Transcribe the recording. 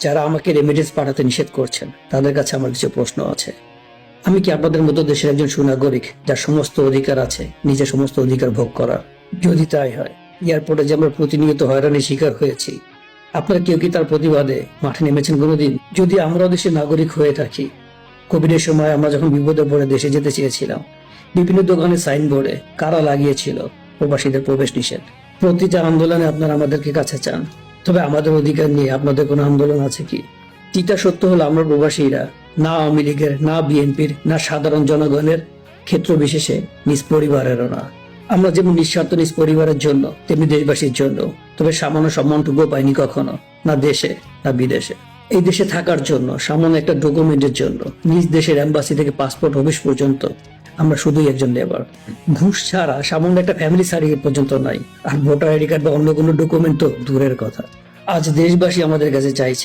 যারা আমাকে রেমিডেন্স পাঠাতে নিষেধ করছেন তাদের কাছে আমার কিছু প্রশ্ন আছে। আমি কি আপনাদের মতো দেশের একজন সুনাগরিক যার সমস্ত অধিকার আছে নিজের সমস্ত অধিকার ভোগ করার? যদি তাই হয়, এয়ারপোর্টে যে আমরা প্রতিনিয়ত হয়রানির শিকার হয়েছি, আপনার কেউ কি তার প্রতিবাদে মাঠে নেমেছেন কোনোদিন? যদি আমরাও দেশের নাগরিক হয়ে থাকি, কোভিডের সময় আমরা যখন বিপদে পড়ে দেশে যেতে চেয়েছিলাম, বিভিন্ন দোকানে সাইনবোর্ডে কারা লাগিয়েছিল প্রবাসীদের প্রবেশ নিষেধ। প্রতিটা আন্দোলনে আপনারা আমাদেরকে কাছে চান, তবে আমাদের অধিকার নিয়ে আপনাদের কোনো আন্দোলন আছে কি? যেটা সত্য হলো, আমরা প্রবাসীরা না আওয়ামী লীগের, না বিএনপির, না সাধারণ জনগণের ক্ষেত্র বিশেষে নিজ পরিবারেরও না। আমরা যেমন নিঃস্বার্থ নিজ পরিবারের জন্য, তেমনি দেশবাসীর জন্য, তবে সামান্য সম্মানটুকু পাইনি কখনো, না দেশে না বিদেশে। এই দেশে থাকার জন্য সামান্য একটা ডকুমেন্টের জন্য নিজ দেশের এম্বাসি থেকে পাসপোর্ট অফিস পর্যন্ত আমরা শুধুই একজন লেবার। ঘুষ ছাড়া সামান্য একটা ফ্যামিলি সার্টিফিকেট পর্যন্ত নাই, আর ভোটার আইডি কার্ড বা অন্য কোনো ডকুমেন্ট তো দূরের কথা। আজ দেশবাসী আমাদের কাছে চাইছে